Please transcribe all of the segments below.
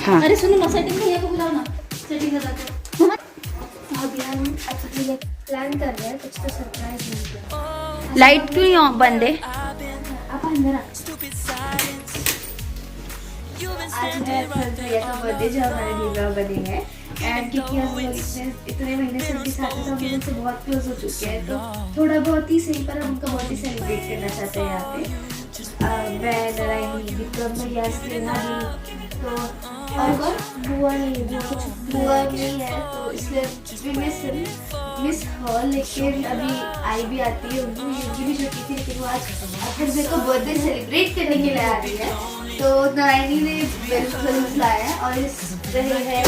हाँ अरे सुनो ना, सेटिंग भैया को बुलाओ ना, सेटिंग करा दो। अभी हम अपने लिए प्लान कर रहे हैं, कुछ तो सरप्राइज मिलता लाइट क्यों यहाँ बंद है? आप अंदर आ। आज है भैया का बर्थडे जो हमारे दीवा बने हैं, एंड क्योंकि हम लोग इतने महीने से उनके साथ हैं तो हम लोग उनसे बहुत क्लोज हो चुके हैं, तो थोड़ा बहुत ही सही पर हम उनका बर्थडे सेलिब्रेट करना चाहते हैं यहाँ पे। मैं नारायणी विक्रम भैया स्नेहा दी तो और बुआ नहीं है, तो इसलिए मिस हॉल, लेकिन अभी आई भी आती है, उनकी भी छुट्टी थी, लेकिन वो आज अपने भैया का बर्थडे सेलिब्रेट करने के लिए आ रही है। तो नारायणी ने बैलून लाया है और इस रहे है,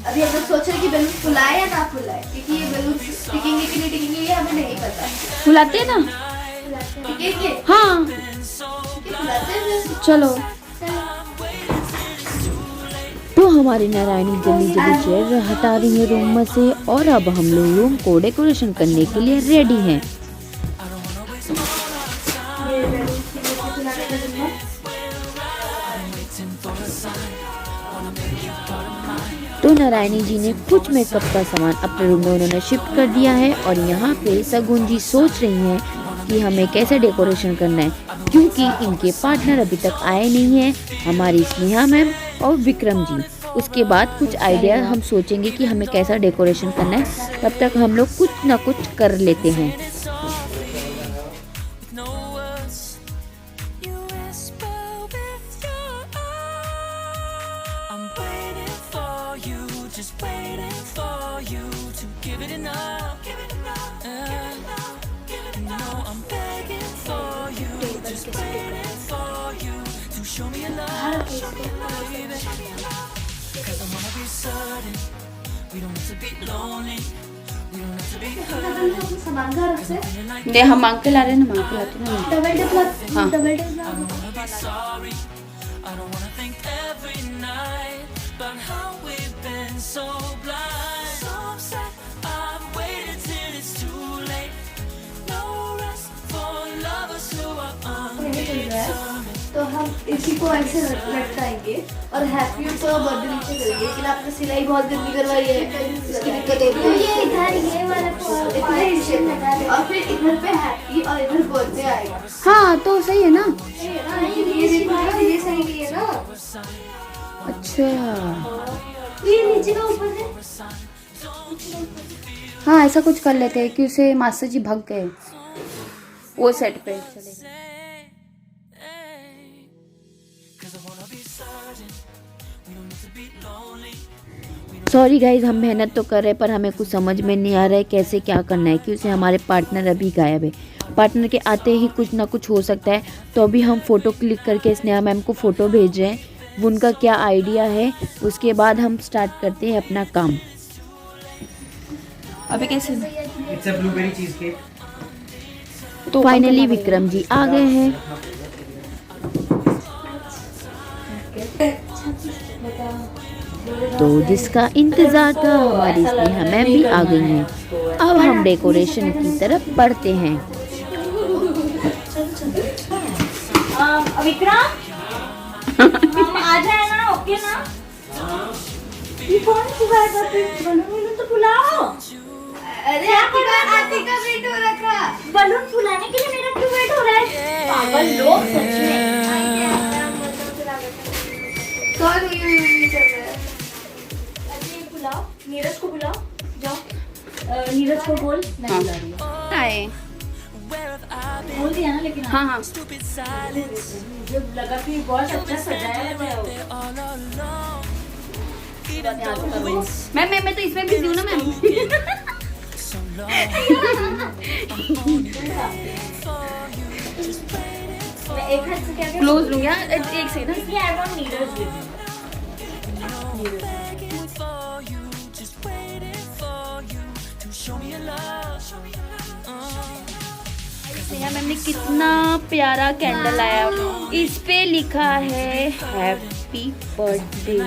अभी हम लोग सोच रहे हैं कि बैलून फुलाए या ना फुलाए, क्योंकि ये बैलून टिकेंगे कि नहीं टिकेंगे ये हमें नहीं पता। फुलाते ना? टिकेंगे? हाँ फुलाते हैं। चलो। तो हमारी नारायणी जल्दी जल्दी चेयर हटा रही है रूम में से, और अब हम लोग रूम को डेकोरेशन करने के लिए रेडी हैं। तो नारायणी जी ने कुछ मेकअप का सामान अपने रूम में उन्होंने शिफ्ट कर दिया है, और यहाँ पे सगुन जी सोच रही हैं कि हमें कैसे डेकोरेशन करना है, क्योंकि इनके पार्टनर अभी तक आए नहीं हैं, हमारी स्नेहा मैम और विक्रम जी। उसके बाद कुछ आइडिया हम सोचेंगे कि हमें कैसा डेकोरेशन करना है, तब तक हम लोग कुछ ना कुछ कर लेते हैं। सामान कहाँ रखते हैं? दे हम मांग के ला रहे हैं ना, मांग के लाते ना। डबल टेप हाँ। डबल टेप तो हम इसी को ऐसे लटकाएंगे और हैप्पी का बर्थडे नीचे करेंगे, लेकिन आपने सिलाई बहुत गंदी करवाई है, इसकी दिक्कत है। ये इधर ये वाला और फिर इधर पे हैप्पी और इधर बर्थडे आएगा। हाँ तो सही है ना। ये देखो ये सही नहीं है ना। अच्छा ये नीचे का ऊपर है। हाँ ऐसा कुछ कर लेते हैं कि उसे मास्टर जी भाग गए वो सेट पे चले। सॉरी गाइज, हम मेहनत तो कर रहे हैं पर हमें कुछ समझ में नहीं आ रहा है कैसे क्या करना है, क्योंकि हमारे पार्टनर अभी गायब है। पार्टनर के आते ही कुछ ना कुछ हो सकता है, तो अभी हम फ़ोटो क्लिक करके स्नेहा मैम को फ़ोटो भेज रहे हैं, उनका क्या आइडिया है, उसके बाद हम स्टार्ट करते हैं अपना काम। अभी कैसे it's a blueberry cheese cake. तो फाइनली विक्रम जी आ गए हैं। तो जिसका इंतजार था हमारी स्नेहा मैम भी आ गई हैं। अब हम डेकोरेशन की तरफ बढ़ते हैं। विक्रम हम आ जाए ना, ओके ना? ये कौन सुबह बलून तो फुलाओ। अरे आती का वेट हो रखा। बलून फुलाने के लिए मेरा क्यों वेट हो रहा है? पागल लोग सच में। कौन ये चल रहा है? अरे बुलाओ, नीरज को बुलाओ, जाओ। नीरज को बोल, मैं बुला रही हूँ। आए बोल दिया ना, लेकिन हाँ हाँ जो लगा कि बहुत अच्छा सजाया है वो। मैम मैं तो इसमें बिजी हूँ ना मैम। मैं एक हाथ से क्या क्लोज लूँगा एक सेकंड। इसलिए I want Neeraj with Sneha ma'am ने कितना प्यारा कैंडल लाया, इस पे लिखा है happy birthday.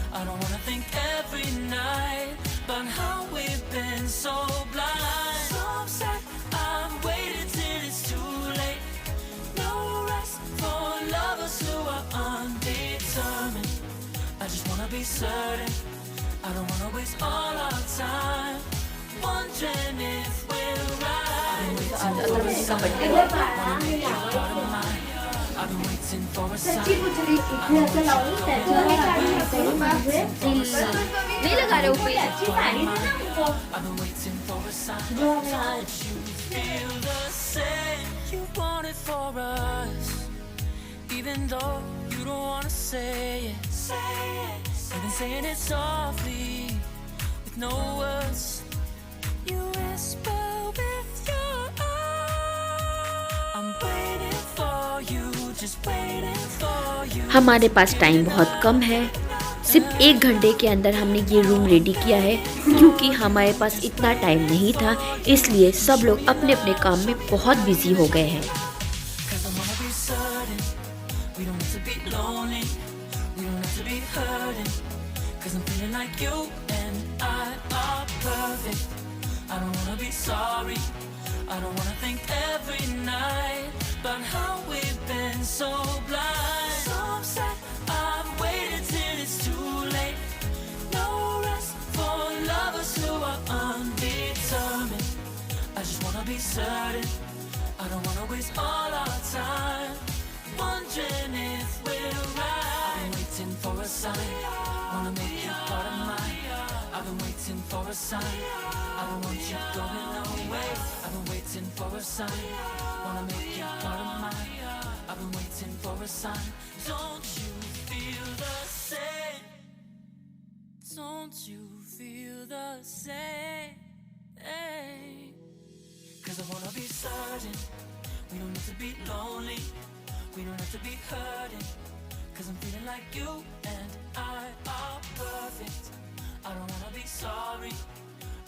I don't wanna think every night about how we've been so blind. So upset, I'm waiting till it's too late. No certain. I don't wanna waste all our time wondering if we're right. I've been waiting for a sign. Wanna make you part of mine. I've been waiting for a sign. नहीं लगा रहे ऊपर अच्छी साड़ी थी ना उनको। I've been waiting for a sign. Don't you feel the same? You want it for us, even though you don't wanna say it. You've been saying it softly, with no words. You whisper with your eyes. I'm waiting for you, just waiting for you. हमारे पास time बहुत कम है, सिर्फ 1 घंटे के अंदर हमने ये room ready किया है क्योंकि हमारे पास इतना टाइम नहीं था, इसलिए सब लोग अपने अपने काम में बहुत बिजी हो गए हैं। Cause I wanna be certain we don't have to be lonely, we don't have to be hurting. Cause I'm feeling like you and I are perfect. I don't wanna be sorry, I don't wanna think every night about how we've been so blind. So upset, I've waited till it's too late. No rest for lovers who are undetermined. I just wanna be certain, I don't wanna waste all our time wondering if we're right. I've been waiting for a sign, wanna make you part of mine. I've been waiting for a sign, I don't want you going away. I've been waiting for a sign, wanna make you part of mine. I've been waiting for a sign. Don't you feel the same? Don't you feel the same? Hey. Cause I wanna be certain we don't need to be lonely, we don't have to be hurting. Cause I'm feeling like you and I are perfect. I don't wanna be sorry,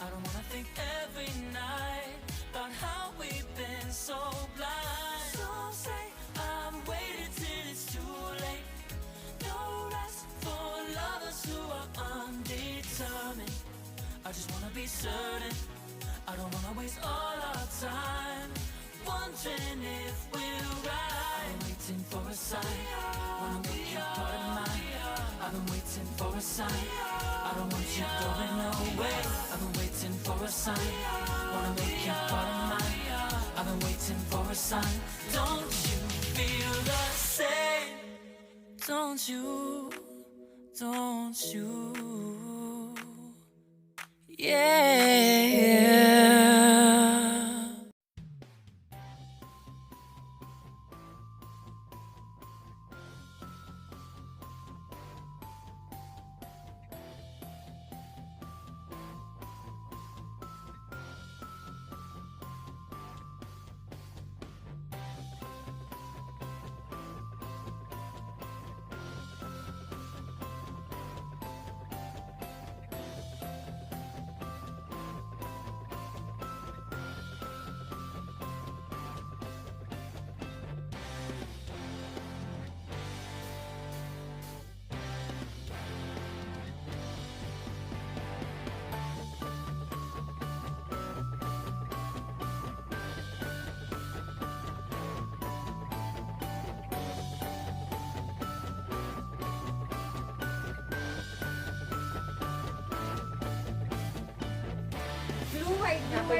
I don't wanna think every night about how we've been so blind. Some say I've waited till it's too late. No rest for lovers who are undetermined. I just wanna be certain, I don't wanna waste all our time wondering if we're right. I've been waiting for a sign, wanna make you part of mine. I've been waiting for a sign, I don't want you going away. I've been waiting for a sign, wanna make you part of mine. I've been waiting for a sign. Don't you feel the same? Don't you? Don't you? Yeah.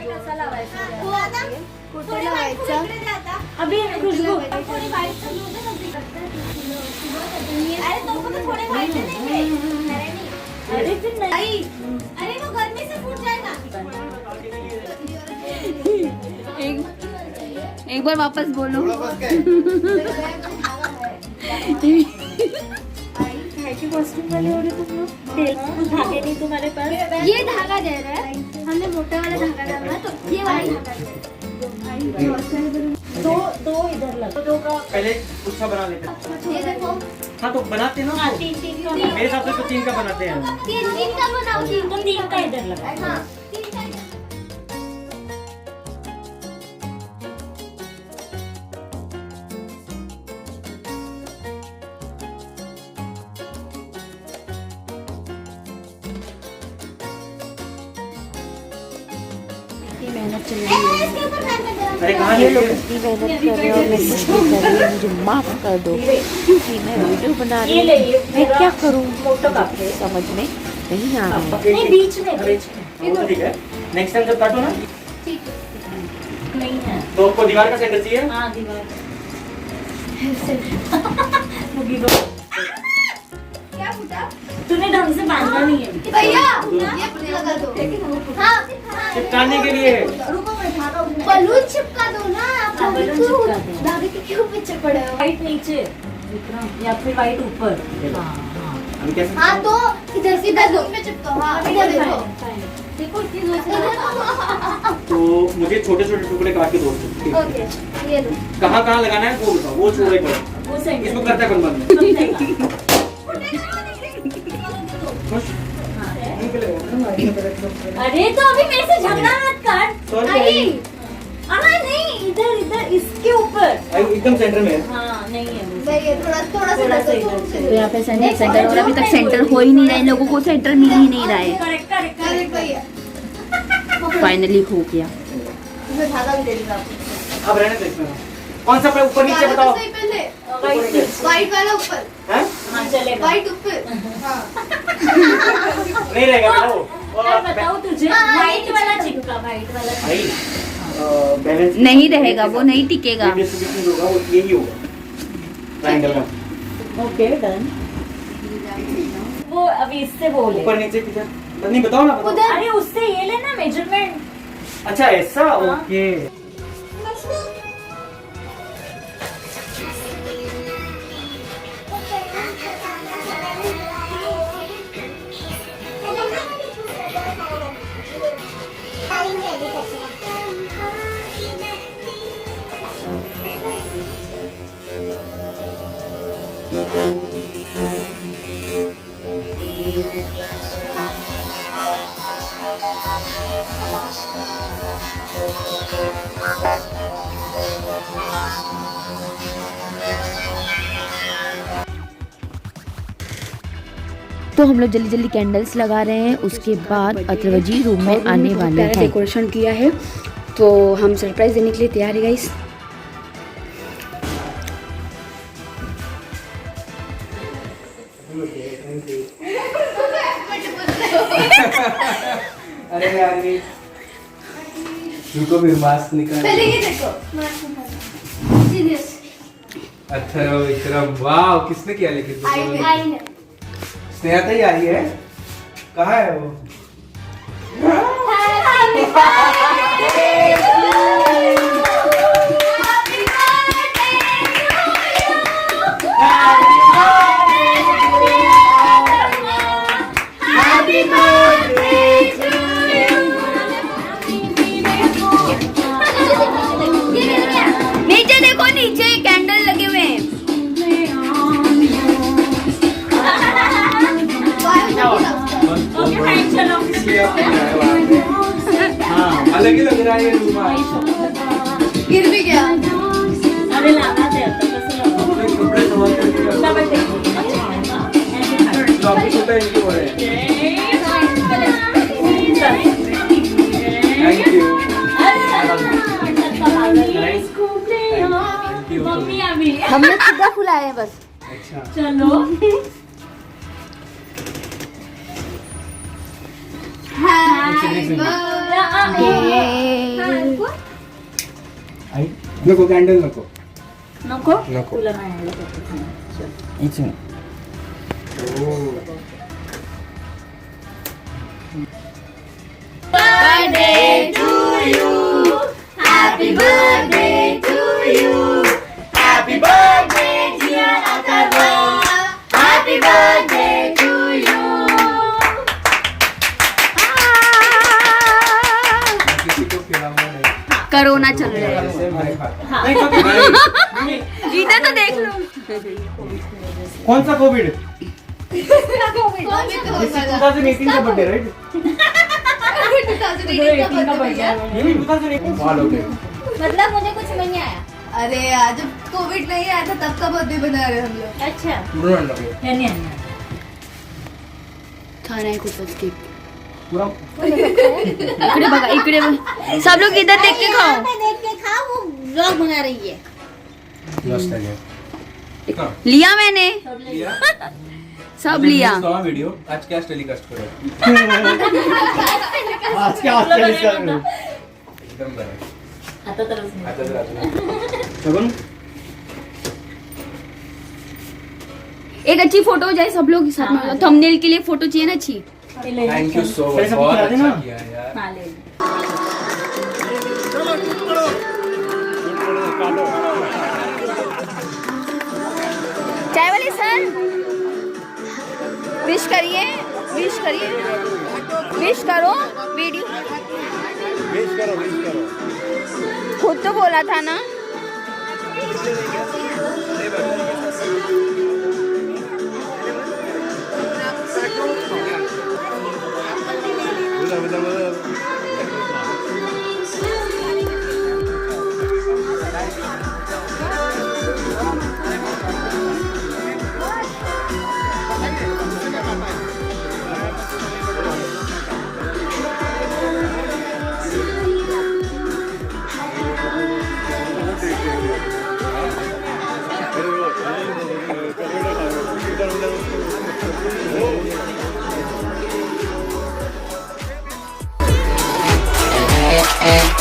असा लावायचा कुठे लावायचं अभी खुशबू थोड़ी white अरे तो थोड़े white देंगे अरे फिर नहीं अरे वो गर्मी से फूट जाएगा एक बार वापस बोलो। कॉस्ट्यूम वाले हो रहे तुम लोग धागे नहीं तुम्हारे पास ये धागा दे रहा है, हमने मोटा वाला धागा डालना है, तो ये वाला दो इधर लगा दो का पहले गुच्छा बना लेते हैं। ये देखो हाँ तो बनाते हैं ना, तीन का मेरे हिसाब से तो 3 का बनाते हैं। तीन का बनाओ, तीन का इधर लगा हाँ इतनी मेहनत चल रही है। अरे कहाँ ये ले लोग गए? इतनी मेहनत कर रहे हैं और मैं कुछ नहीं कर रही, मुझे माफ़ कर दो क्योंकि मैं वीडियो बना रही ये ले, ये हूँ। मैं क्या करूँ मोटो काट ले। समझ में नहीं आ रहा है। नहीं बीच में वो तो ठीक है। नेक्स्ट टाइम जब काटो ना नहीं है। तो आपको दीवार का सेंटर चाहिए। हाँ दीवार क्या फूटा? तूने ढंग से बांधा नहीं है। भैया ये लगा दो। हाँ चिपकाने के लिए। रुको मैं उठाता हूँ। बलून चिपका दो ना आप हाँ, लोग बलून क्यों चिपका दो। दादी के क्यों पीछे पड़े हो? वाइट नीचे विक्रम या फिर वाइट ऊपर। हाँ हाँ अभी कैसे? हाँ तो इधर से बलून में चिपकाओ। हाँ इधर देखो। देखो इतनी जोर से। तो मुझे छोटे छोटे टुकड़े काट के दो। ठीक है। ओके ये लो। कहाँ कहाँ लगाना है वो बताओ, वो छोड़ो एक बार। वो सेंटर इसको करता है कौन बंद? समझेगा। खुश? हाँ। नहीं चलेगा। अरे तो अभी मेरे से झगड़ा मत कर। Sorry, आई हाँ नहीं इधर इधर इसके ऊपर। एकदम सेंटर में है। हाँ नहीं है वो। भाई ये थोड़ा थोड़ा सा थोड़ा सा दो, इधर से। तो यहाँ पे सेंटर और अभी तक सेंटर हो ही नहीं रहा है, लोगों को सेंटर मिल ही नहीं रहा है। करेक्ट करेक्ट अरे करेक्ट। भैया फाइनली हो गया। मैं धागा भी दे दूंगा आपको। अब रहने दो इसमें। कौन सा ऊपर नीचे धागा बताओ? तो सही पहले वाइट वाइट वाला ऊपर हैं? हाँ चलेगा। वाइट ऊपर हाँ नहीं रहेगा बेटा वो। मैं बताऊँ तुझे हाँ, वाइट वाला चिपका वाइट वाला चिपका। भाई बैलेंस नहीं रहेगा, वो नहीं टिकेगा। डिस्ट्रीब्यूशन होगा वो यही होगा ट्रायंगल का। Okay done. वो अभी इससे बोले। ऊपर नीचे किधर? नहीं बताओ ना बताओ। उधर। अरे उससे ये लेना मेजरमेंट। अच्छा ऐसा हाँ। ओके। तो हम लोग जल्दी जल्दी कैंडल्स लगा रहे हैं, उसके बाद अथर्व जी रूम में आने वाले हैं। डेकोरेशन किया है तो हम सरप्राइज देने के लिए तैयार है गाइस। अरे यार ये रुको फिर मास्क निकाल। पहले ये देखो सीरियस अच्छा विक्रम, वाह किसने किया लेकिन आई ने स्नेहा ही आई है। कहाँ है वो? नीचे देखो, नीचे कैंडल लगे हुए हैं। ओके फाइन चलो। इसलिए आप बनाए वहाँ पे। हाँ अलग ही लग रहा है ये रूम। गिर भी गया अरे लगा दे तो कैसे लगा। कपड़े संभाल कर डबल टेक। तो आपकी छोटा इनकी हो रहे हैं। Thank you. मम्मी अभी हमने खुदा फुलाए हैं बस। अच्छा चलो। नको कैंडल नको। नको नको। तुला नाही आवडत. इथे किसी को खिलाऊंगा नहीं। कोरोना चल रहा है, ऐसे मैं खाता नहीं कोई इधर तो देख लो। कौन सा कोविड? कौन सा 2018 का बर्थडे राइट? 2018 का भैया ये भी 2018 माल हो गए। मतलब मुझे कुछ नहीं आया. अरे यार जब कोविड नहीं आया था तब का बर्थडे बना रहे हम लोग अच्छा बुरा लगे। यांनी आणणार. खाना है कुछ बस केक। पूरा इकडे बघा, इकडे बघा. सब लोग इधर देख के खाओ. देख के खा, वो व्लॉग बना रही है. मस्त है. लिया मैंने, लिया सब लिया. वीडियो आज क्या टेलीकास्ट करो आज के इसका एकदम बरं. आता तर आता तर आता सगुन एक अच्छी फोटो हो जाए, सब लोग साथ में. थंबनेल के लिए फोटो चाहिए ना अच्छी. थैंक यू सो मच, सब बहुत खिला देना. अच्छा किया यार. हाँ ले. चाय वाले सर, विश करिए, विश करिए, विश करो. वीडियो खुद तो बोला था ना. eh,